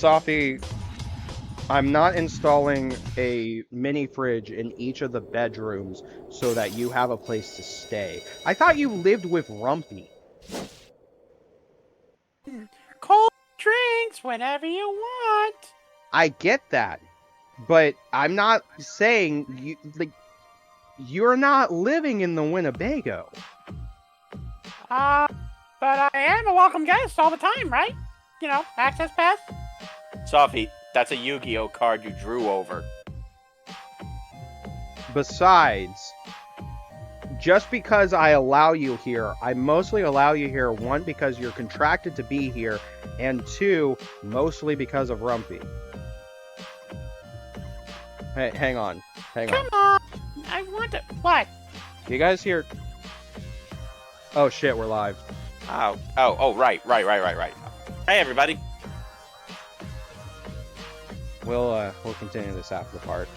Safi, I'm not installing a mini fridge in each of the bedrooms so that you have a place to stay. I thought you lived with Rumpy. Cold drinks whenever you want. I get that, but I'm not saying you're not living in the Winnebago. Uh, but I am a welcome guest all the time, right? You know, access pass. Sophie, that's a Yu-Gi-Oh card you drew over. Besides, just because I allow you here, I mostly allow you here, one, because you're contracted to be here, and two, mostly because of Rumpy. Hey, hang on. Come on. I want to. What? You guys hear? Oh shit, we're live. Oh, right. Hey, everybody. We'll continue this after the part.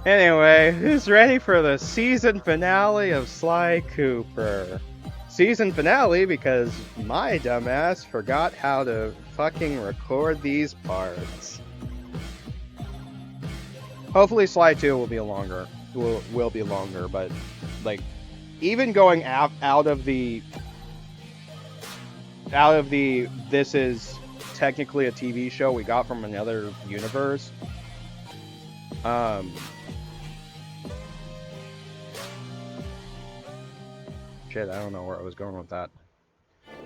Anyway, who's ready for the season finale of Sly Cooper? Season finale because my dumbass forgot how to fucking record these parts. Hopefully Sly 2 will be longer. Will be longer, but like even going out of the this is technically a TV show we got from another universe. Shit, I don't know where I was going with that.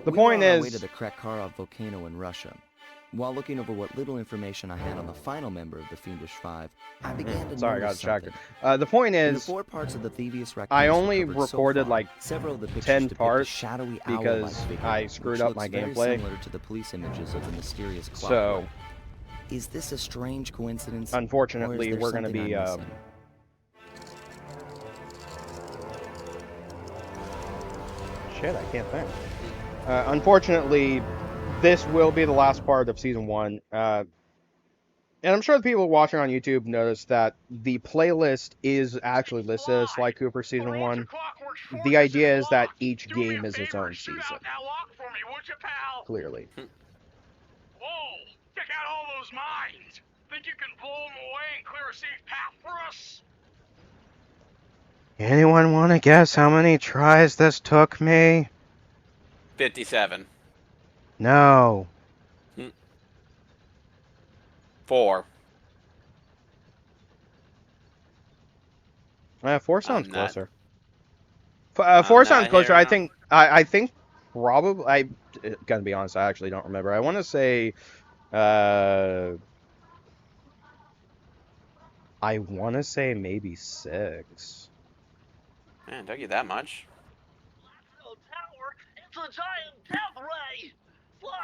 The point is, on our way to the Krakkarov volcano in Russia. While looking over what little information I had on the final member of the Fiendish Five, I began to sorry, I got notice distracted. something. The point In the is, 4 parts of the Thievius Raccoons I only recovered so recorded far, like several of the pictures 10 depict a parts shadowy because owl-like figure, I screwed which up looks my very gameplay. similar to the police images of the mysterious Clockwerk. So, is this a strange coincidence? unfortunately, we're going to be shit, I can't think. Unfortunately, this will be the last part of season 1. And I'm sure the people watching on YouTube noticed that the playlist is actually listed as Sly Cooper Season 1. The idea is that each game is its own season. Clearly. Whoa! Check out all those mines! Think you can blow them away and clear a safe path for us? Anyone want to guess how many tries this took me? 57. No. 4. 4 sounds closer. 4 sounds closer. I think probably. I gotta be honest. I actually don't remember. I want to say. I want to say maybe 6. Man, don't get that much. Tower, it's a giant death ray!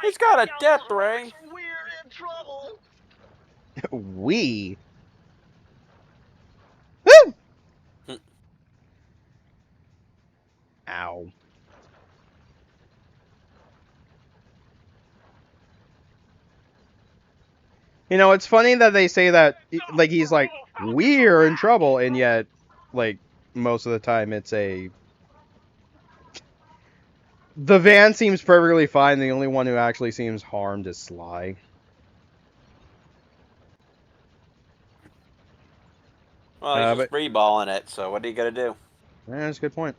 He's got a death ray. We're in trouble. We. Woo! Ow. You know, it's funny that they say that, like, he's like, we're in trouble, and yet, like, most of the time it's a... The van seems perfectly fine, the only one who actually seems harmed is Sly. Well, he's just free-balling it, so what are you gonna do? That's a good point.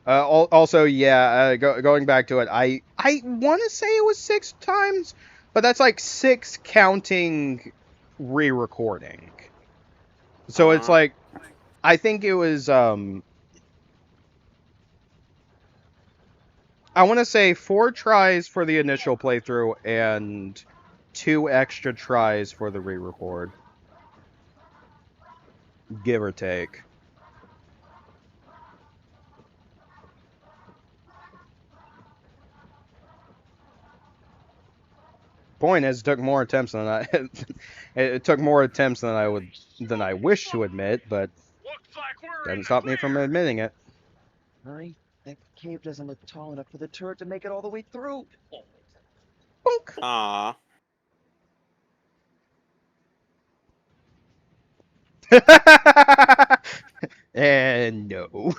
Also, yeah, going back to it, I want to say it was 6 times, but that's like 6 counting re-recording. So it's like, I think it was, I want to say 4 tries for the initial playthrough and 2 extra tries for the re-record. Give or take. Point is, it took more attempts than it took more attempts than I wish to admit, but doesn't stop me from admitting it. Hurry, that cave doesn't look tall enough for the turret to make it all the way through. Bonk. Aww. And no.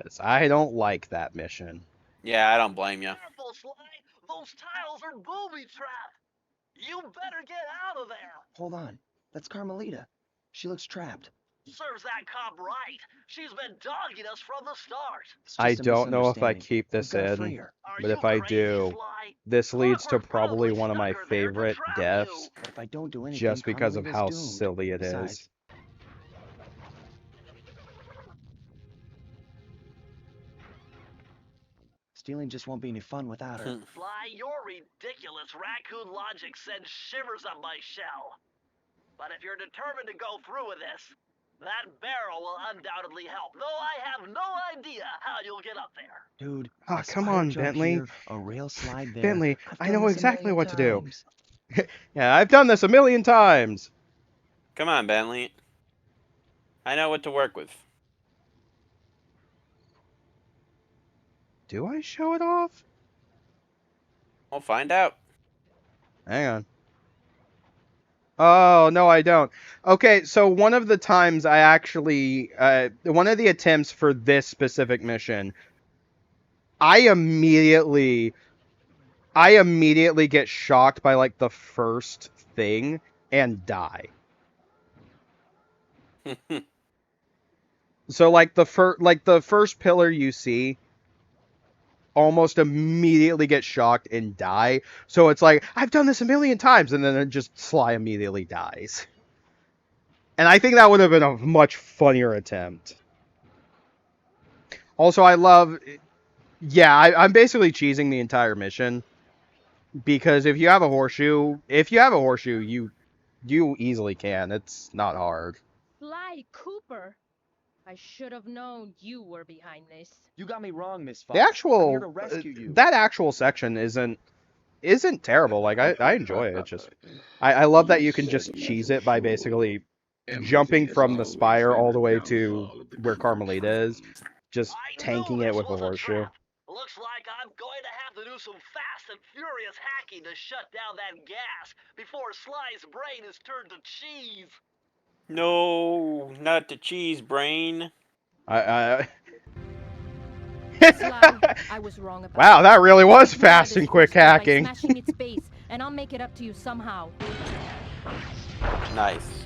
Because I don't like that mission. Yeah, I don't blame you. Careful, Sly! Those tiles are booby trapped! You better get out of there! Hold on. That's Carmelita. She looks trapped. Serves that cop right! She's been dogging us from the start! It's I just a don't know if I misunderstanding. keep We've this gotta in, free her. Are but you if I crazy, do, Sly? this leads to Clockwerk probably probably one of my stuck her there to favorite trap deaths, you. But if I don't do anything, just because of Carmelita's how doomed. silly it Besides, is. stealing just won't be any fun without her. Sly, your ridiculous raccoon logic sends shivers up my shell. But if you're determined to go through with this, that barrel will undoubtedly help, though I have no idea how you'll get up there. Dude, Ah, a come spider on, jump Bentley. here, a rail slide there. Bentley, I've I done know this a exactly million what to do. times. Yeah, I've done this a million times. Come on, Bentley. I know what to work with. Do I show it off? We'll find out. Hang on. Oh, no, I don't. Okay, so one of the times I actually, one of the attempts for this specific mission, I immediately get shocked by, like, the first thing and die. So, like, the first pillar you see, almost immediately get shocked and die. So it's like, I've done this a million times, and then it just Sly immediately dies. And I think that would have been a much funnier attempt. Also, I love... Yeah, I'm basically cheesing the entire mission. Because if you have a horseshoe, you easily can. It's not hard. Sly Cooper. I should have known you were behind this. You got me wrong, Miss Fox. The I'm here actual... to rescue you. that actual section isn't terrible. Like, I enjoy it. It's just... I love that you can just cheese it by basically jumping from the spire all the way to where Carmelita is, just tanking it with a horseshoe. Looks like I'm going to have to do some fast and furious hacking to shut down that gas before Sly's brain is turned to cheese. No, not the cheese brain. Sly, I was wrong about Wow, that really was fast this and quick horseshoe by hacking. smashing its base, and I'll make it up to you somehow. Nice.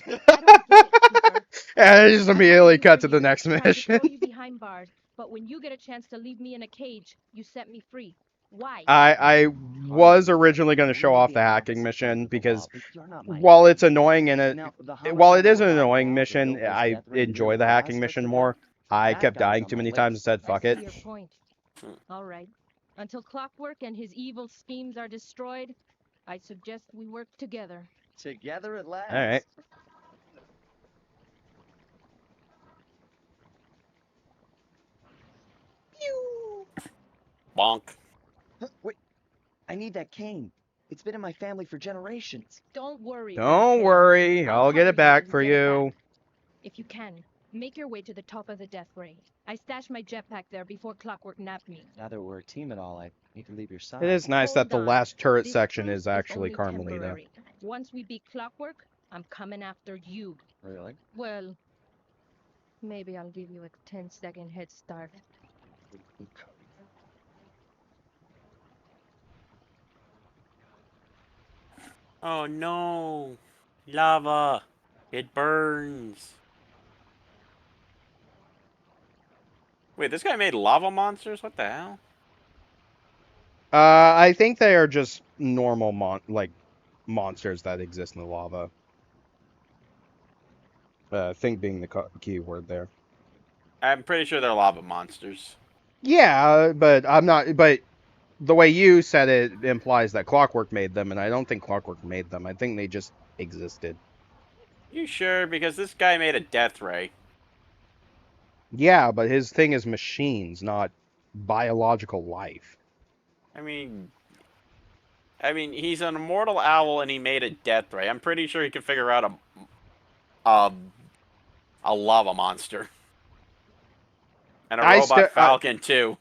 I don't get it, Cooper. And I just immediately cut to the Earlier, next I tried to mission. throw you behind bars, but when you get a chance to leave me in a cage, you set me free. Why? I was originally going to show off the hacking mission because while it's annoying and while it is an annoying mission, I enjoy the hacking mission more. I kept dying too many times and said, fuck I it. see your point. All right. Until Clockwerk and his evil schemes are destroyed, I suggest we work together. Together at last. Alright. Bonk. Wait, I need that cane. It's been in my family for generations. Don't worry. Don't worry, I'll get it back for you. If you can, make your way to the top of the death ray. I stashed my jetpack there before Clockwerk napped me. Now that we're a team and all, I need to leave your side. It is nice that Hold the on. last turret This section boost is actually only Carmelita. temporary. Once we beat Clockwerk, I'm coming after you. Really? Well, maybe I'll give you a 10-second head start. Oh no. Lava. It burns. Wait, this guy made lava monsters? What the hell? I think they are just normal monsters that exist in the lava. Think being the key word there. I'm pretty sure they're lava monsters. Yeah, but I'm not. But the way you said it implies that Clockwerk made them, and I don't think Clockwerk made them. I think they just existed. You sure? Because this guy made a death ray. Yeah, but his thing is machines, not biological life. I mean, he's an immortal owl and he made a death ray. I'm pretty sure he could figure out a lava monster. And a robot falcon too.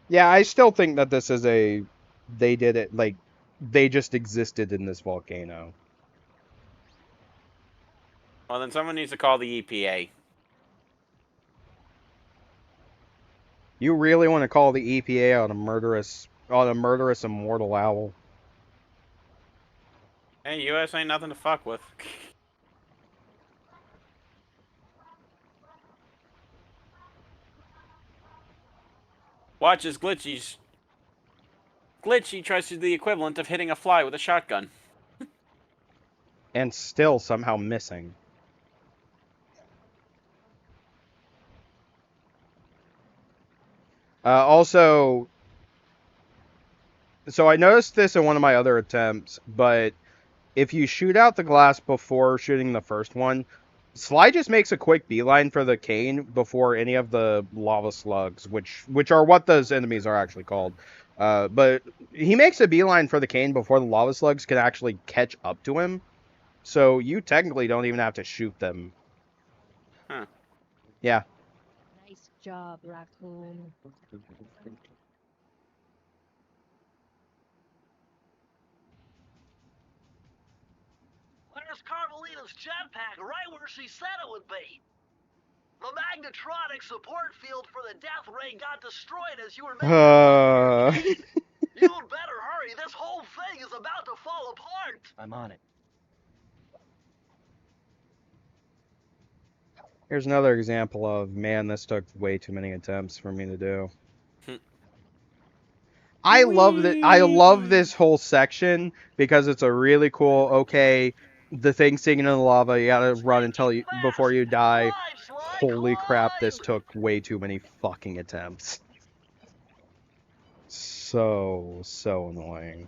Yeah, I still think that this is they did it, like, they just existed in this volcano. Well, then someone needs to call the EPA. You really want to call the EPA on a murderous immortal owl? Hey, U.S. ain't nothing to fuck with. Watch as Glitchy tries to do the equivalent of hitting a fly with a shotgun. And still somehow missing. Also, so I noticed this in one of my other attempts, but if you shoot out the glass before shooting the first one, Sly just makes a quick beeline for the cane before any of the lava slugs, which are what those enemies are actually called. But he makes a beeline for the cane before the lava slugs can actually catch up to him. So you technically don't even have to shoot them. Huh. Yeah. Nice job, Raccoon. Where's Carmelita's jetpack? Right where she said it would be. The magnetronic support field for the death ray got destroyed as you were making You'd better hurry. This whole thing is about to fall apart. I'm on it. Here's another example of, man, this took way too many attempts for me to do. I love this whole section because it's a really cool, okay, the thing's sinking in the lava, you gotta run until before you die. Climb, Sly, Holy crap, climb! this took way too many fucking attempts. So annoying.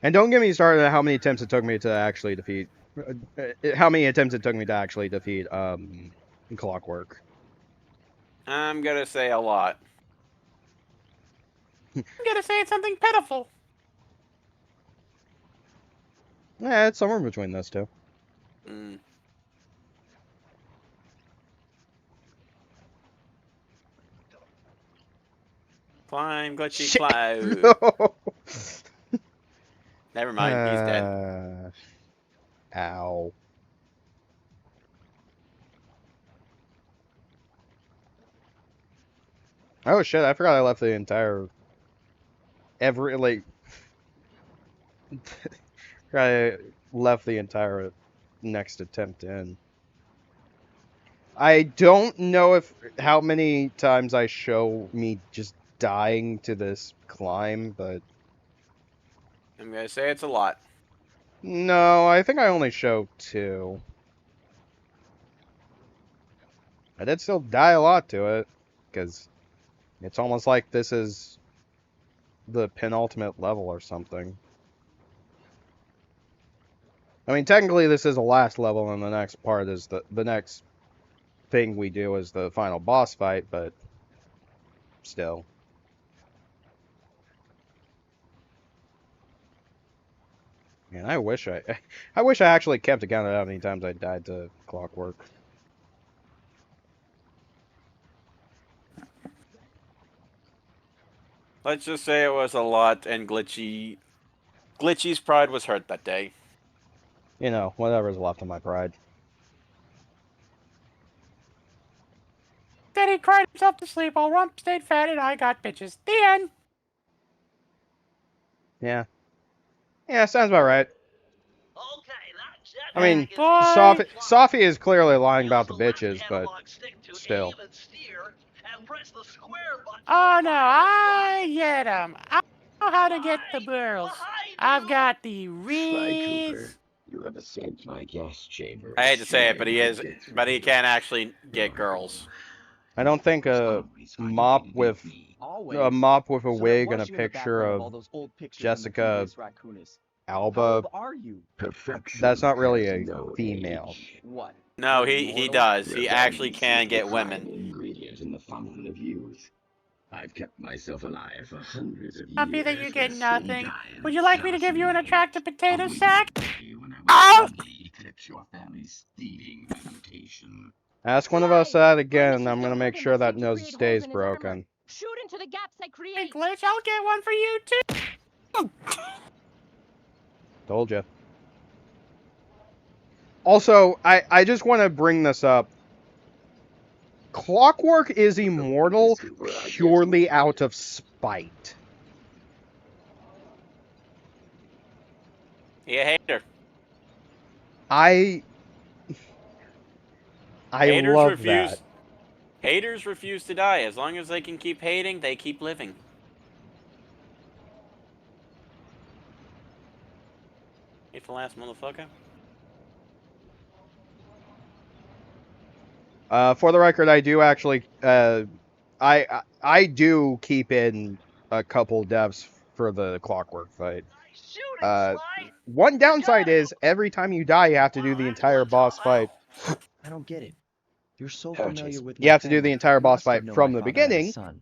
And don't get me started on how many attempts it took me to actually defeat. How many attempts it took me to actually defeat Clockwerk. I'm gonna say a lot. I'm gonna say it's something pitiful. Yeah, it's somewhere between those two. Mm. Climb, Glitchy, Shit. climb. No. Never mind, he's dead. Ow. Oh shit, I forgot I left the entire I left the entire next attempt in. I don't know how many times I show me just dying to this climb, but I'm gonna say it's a lot. no, I think I only show 2. I did still die a lot to it, because it's almost like this is the penultimate level or something. I mean, technically this is the last level, and the next part is the next thing we do is the final boss fight, but still. Man, I wish I actually kept account of how many times I died to Clockwerk. Let's just say it was a lot, and Glitchy's pride was hurt that day. You know, whatever's left of my pride. Then he cried himself to sleep while Rump stayed fat and I got bitches. The end. Yeah. Yeah, sounds about right. Okay, that jetpack I mean, Boy. Sophie is clearly lying Use about the the left bitches, but analog stick to still. aim and steer, and press the square button Oh to no, fire, I get 'em. I know how to get the Sly, girls. behind I've you! got the Sly Cooper, reeds. you have escaped my gas chamber. I hate to say it, but destroying my he can't actually get girls. I don't think a mop with a wig and a picture of Jessica Alba, perfection. that's not really a no female. age. What? No, he does. He actually Revenge can is the get prime women. ingredient in the fountain of youth. I've kept myself alive for hundreds of Humpy, years. that you for get the same nothing. guy Would you like me to give you an jealousy. attractive potato Always sack? when I Oh! would suddenly eclipse your family's thieving reputation. Ask one of us that again, and I'm Don't gonna let make him sure attempt that to nose create holes stays in his armor. broken. Shoot into the gaps I Hey, create. Glitch, I'll get one for you too. Told you. Also, I just want to bring this up. Clockwerk is immortal purely out of spite. You a hater. I Haters love refuse. that. Haters refuse to die. As long as they can keep hating, they keep living. Hate the last motherfucker. For the record, I do actually, I do keep in a couple deaths for the Clockwerk fight. Shooting, Sly! One downside got it. is every time you die, you have to do the entire boss fight. I don't get it. You're so How familiar just- with You my have to do the family, entire you boss must have fight known from my the father had a beginning, son.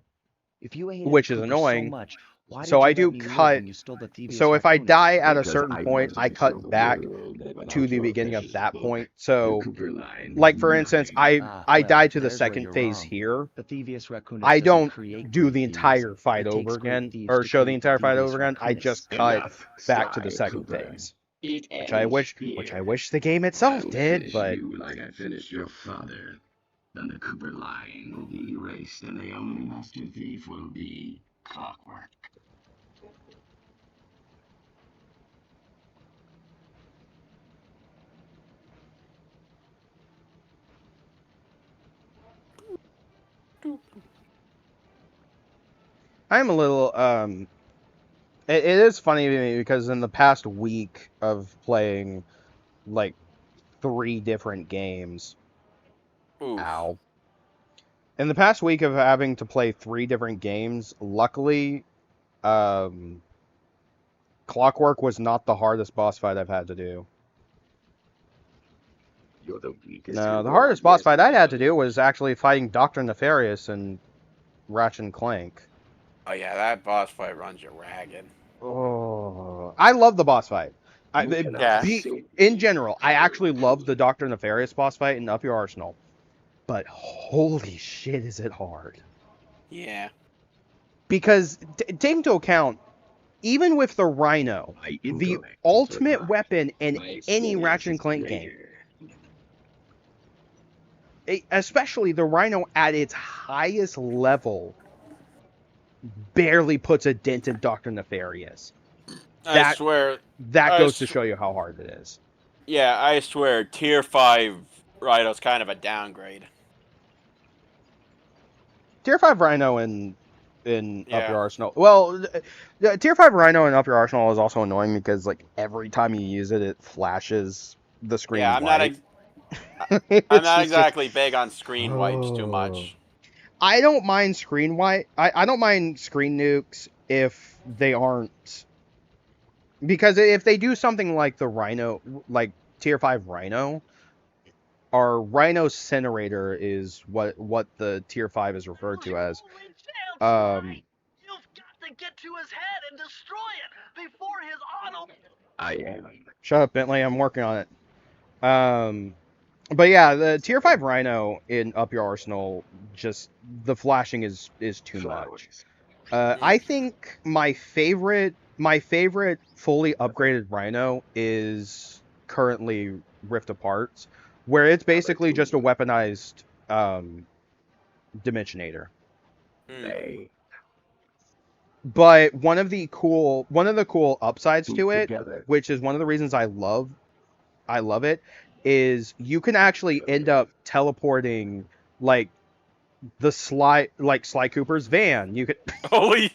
If you hated which is Cooper annoying. so much, why did So you I let do me live cut. when you stole the Thievius So if I raccoon? die at a Because certain I point, wanted I to show cut the back world that an to the outlaw beginning of finishes that the book. point. The So, Cooper line like is for instance, mine. I Well, died to the there's where second you're phase wrong. here. The Thievius raccoonist I doesn't don't create do great the thieves. entire fight It takes over great again, thieves or to show the create entire fight Thievius over again. I just raccoonists. cut Enough, back to the Sly second Cooper. phase, It which I ends wish here. the game itself I'll did, finish but you like I finished your father. Then the Cooper line will be erased, and the only master thief will be Clockwerk. I'm a little it is funny to me because in the past week of playing like 3 different games, Oof. ow. In the past week of having to play 3 different games, luckily, Clockwerk was not the hardest boss fight I've had to do. You're the weakest No, the Cooper hardest I boss guess, fight I'd had to buddy. do was actually fighting Dr. Nefarious and Ratchet and Clank. Oh yeah, that boss fight runs you ragged. Oh, I love the boss fight. You cannot save In me. general, I actually love the Dr. Nefarious boss fight in Up Your Arsenal. But holy shit, is it hard. Yeah. Because, take into account, even with the Rhino, My the intellect ultimate survived. weapon in My any experience Ratchet and is Clank game, greater. especially the Rhino at its highest level, barely puts a dent in Dr. Nefarious. I swear. That I goes to sw- show you how hard it is. Yeah, I swear. Tier 5 Rhino's kind of a downgrade. Tier 5 Rhino in Up Yeah. Your Arsenal. Well, Tier 5 Rhino in Up Your Arsenal is also annoying because like every time you use it, it flashes the screen Yeah, I'm white. I'm not exactly big on screen wipes too Oh. much. I don't mind screen white. I don't mind screen nukes if they aren't, because if they do something like the Rhino, like Tier 5 Rhino, our Rhino Incinerator is what the Tier 5 is referred to as. Holy chance, Sly! Um, You've got to get to his head and destroy it before his auto. I am. Shut up, Bentley. I'm working on it. But yeah, the Tier 5 Rhino in Up Your Arsenal, just the flashing is too much. I think my favorite fully upgraded Rhino is currently Rift Apart, where it's basically just a weaponized Dimensionator. They But one of the cool upsides to it, together. which is one of the reasons I love it, is you can actually end up teleporting like Sly Cooper's van. You could Holy.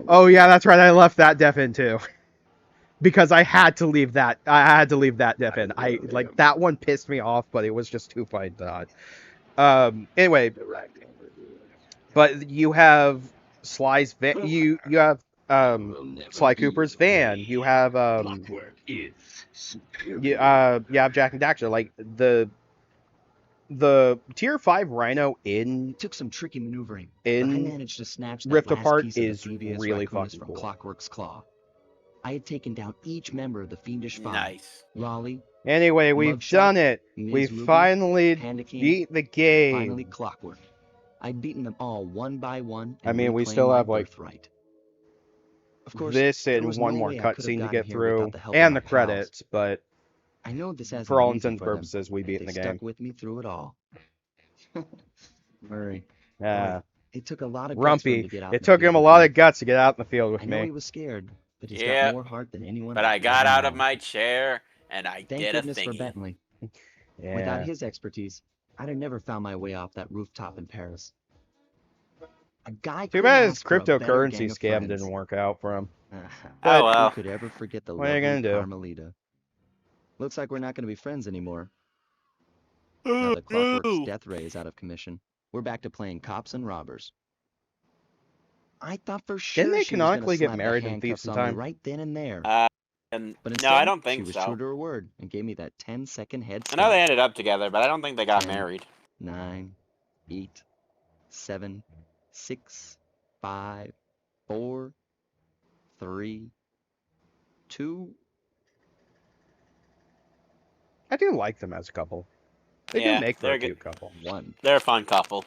oh yeah, that's right. I left that def in too. Because I had to leave that. I had to leave that def in. I like that one pissed me off, but it was just too funny to not. Anyway, but you have Sly's van. You have Sly Cooper's van. You have Clockwerk is superior. you have Jack and Daxter. Like the Tier 5 Rhino in Took some tricky maneuvering, but I in managed to snatch that Rift last Apart piece of is the Thievius really raccoonist fucking from cool. Clockwerk's claw. I had taken down each member of the Fiendish Five: Nice. Raleigh, Anyway, we've Mugshot, done it. Ms. We Ruby, finally Panda King, beat the and finally game. Clockwerk. I'd beaten them all one by one I and mean, we reclaimed still my have like birthright. Of course, this there and was one no more way I could have cutscene to gotten get here without through, the help of and my the pals. credits, but I know this hasn't for all been easy intents and for them, purposes, we and beat they the stuck game. with me through it all. Murray, Yeah. boy, it took a lot of guts for him Rumpy. to get out It in the took field him a with lot me. of guts to get out in the field with I know me. he was scared, but he's got Yep. more heart than anyone But I've I got ever out of known. my chair and I Thank did a goodness for thingy. Bentley. Yeah. Without his expertise, I'd have never found my way off that rooftop in Paris. A guy Too couldn't bad his ask for a better cryptocurrency gang of scam friends. didn't work out for him. Oh But well. Who could ever forget the what are you lovely gonna do? Carmelita? Looks like we're not going to be friends anymore. Now that Clockwerk's death ray is out of commission, we're back to playing cops and robbers. I thought for sure Didn't they she was going to canonically get slap the married in handcuffs Thieves in on me Time? right then and there. And But no, I instead, don't think she was so. true to her word and gave me that 10-second head I know start. they ended up together, but I don't think they got 10, married. 9, 8, 7, 6, 5, 4, 3, 2. I do like them as a couple. They Yeah, do make for they're a good. cute couple. 1. They're a fun couple.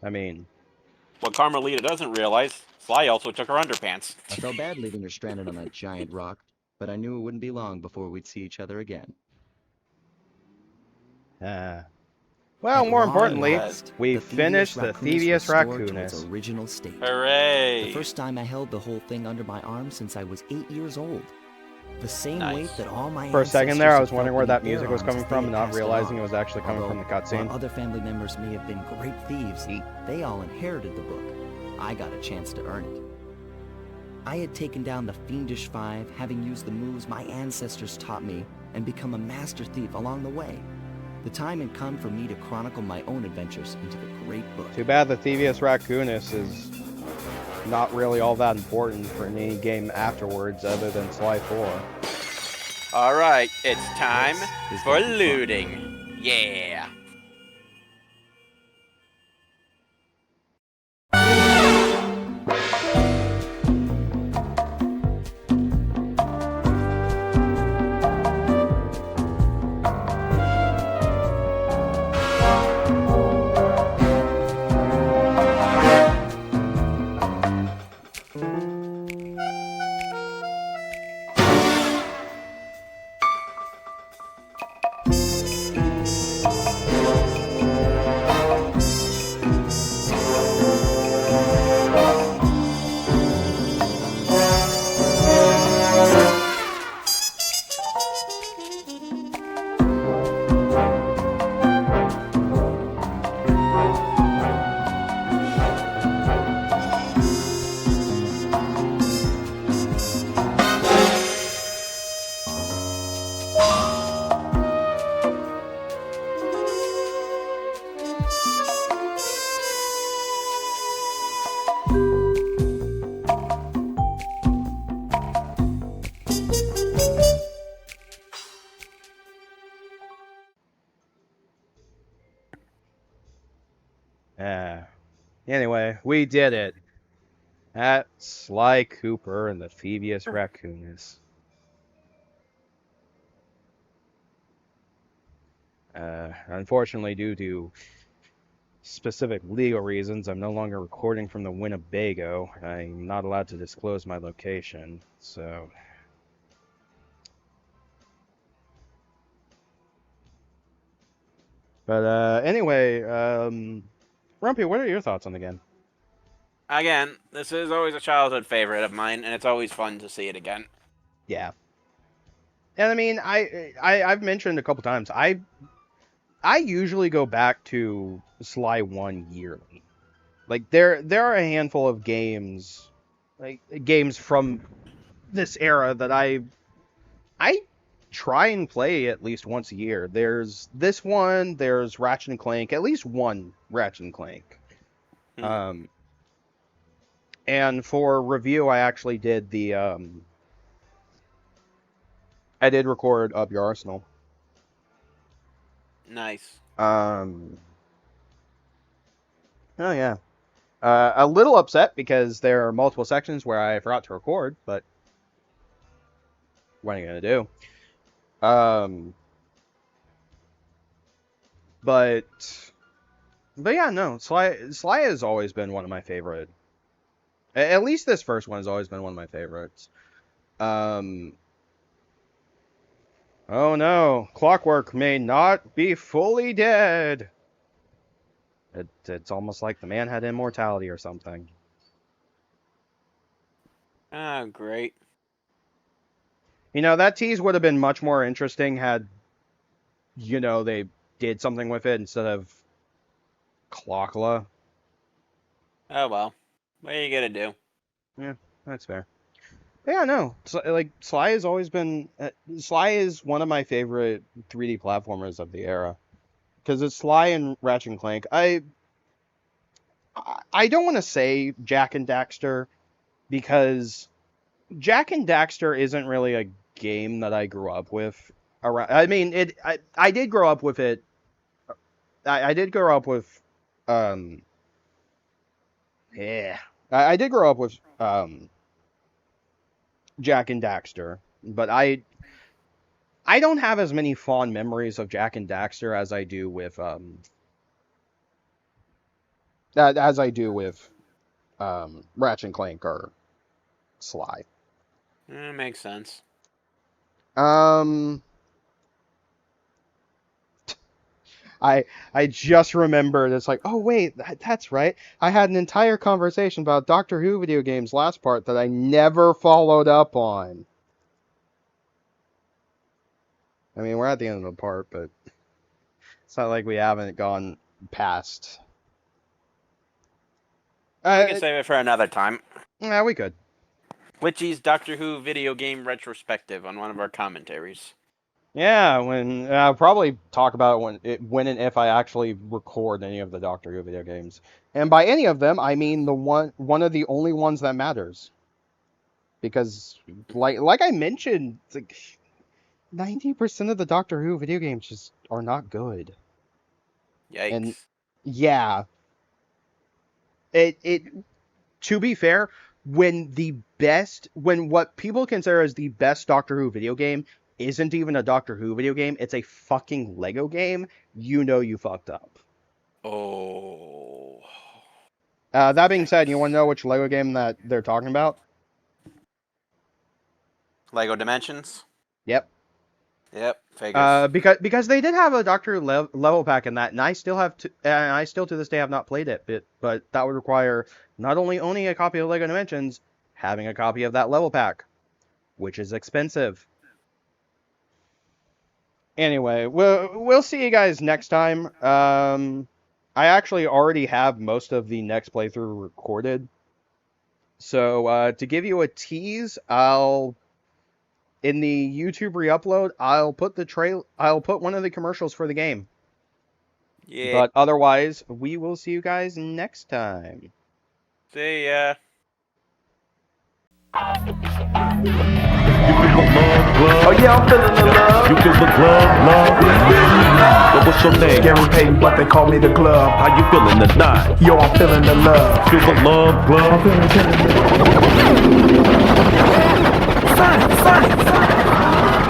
I mean, What Carmelita doesn't realize, Sly also took her underpants. I felt bad leaving her stranded on that giant rock, but I knew it wouldn't be long before we'd see each other again. well, At more long importantly, last, we the Thievius finished the Raccoonus Thievius restored to its Raccoonus. original state. Hooray! The first time I held the whole thing under my arm since I was 8 years old. The same weight that all my For a second there, I was ancestors had wondering felt where that beneath music their was arms coming as they from, had and not passed it realizing on. it was actually coming from the Although, cutscene. while other family members may have been great thieves, they all inherited the book. I got a chance to earn it. I had taken down the Fiendish Five, having used the moves my ancestors taught me, and become a master thief along the way. The time had come for me to chronicle my own adventures into the great book. Too bad the Thievius Raccoonus is not really all that important for any game afterwards other than Sly 4. Alright, it's time This is for gonna be fun. looting. Yeah. Anyway, we did it. At Sly Cooper and the Thievius Raccoonus. Unfortunately, due to specific legal reasons, I'm no longer recording from the Winnebago. I'm not allowed to disclose my location, so... But anyway, Rumpy, what are your thoughts on the game? Again, this is always a childhood favorite of mine, and it's always fun to see it again. Yeah. And I mean, I've mentioned a couple times, I usually go back to Sly 1 yearly. Like there are a handful of games, like games from this era that I try and play at least once a year. There's this one, there's Ratchet and Clank, at least one Ratchet and Clank. And for review, I actually did the I did record Up Your Arsenal. Nice. Oh yeah. A little upset because there are multiple sections where I forgot to record, but what are you gonna do? But yeah, no, Sly has always been one of my favorite. At least this first one has always been one of my favorites. Oh no, Clockwerk may not be fully dead. It's almost like the man had immortality or something. Oh, great. You know, that tease would have been much more interesting had, you know, they did something with it instead of Clockla. Oh, well. What are you gonna do? Yeah, that's fair. But yeah, no, like, Sly has always been... Sly is one of my favorite 3D platformers of the era. Because it's Sly and Ratchet and Clank. I don't want to say Jak and Daxter, because Jak and Daxter isn't really a game that I grew up with. I mean, I did grow up with it. I did grow up with, yeah, I did grow up with Jak and Daxter, but I don't have as many fond memories of Jak and Daxter as I do with Ratchet and Clank or Sly. Makes sense. I just remembered, it's like, oh wait, that's right. I had an entire conversation about Doctor Who video games last part that I never followed up on. I mean, we're at the end of the part, but it's not like we haven't gone past. We can save it for another time. Yeah, we could. Witchy's Doctor Who video game retrospective on one of our commentaries. Yeah, when I'll probably talk about when and if I actually record any of the Doctor Who video games. And by any of them, I mean the one of the only ones that matters. Because like I mentioned, like 90% of the Doctor Who video games just are not good. Yikes. And yeah. It to be fair, when what people consider as the best Doctor Who video game isn't even a Doctor Who video game, it's a fucking Lego game, you know you fucked up. Oh. That being said, you want to know which Lego game that they're talking about? Lego Dimensions? Yep. Yep, figures. Because they did have a Doctor Who level pack in that, and I still to this day have not played it, but that would require not only owning a copy of Lego Dimensions, having a copy of that level pack, which is expensive. Anyway, we'll see you guys next time. I actually already have most of the next playthrough recorded. So, to give you a tease, in the YouTube re-upload, I'll put one of the commercials for the game. Yeah. But otherwise, we will see you guys next time. See ya. Oh yeah, I'm feeling the love. You feel the glove, love? What's your name? Gary Payton, but they call me the glove. How you feeling tonight? Yo, I'm feeling the love. Feel the love, glove? Sonic!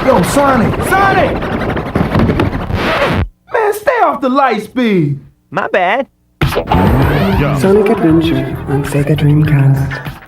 Yo, Sonic! Man, stay off the light speed. My bad. Yeah. Sonic Adventure on Sega Dreamcast.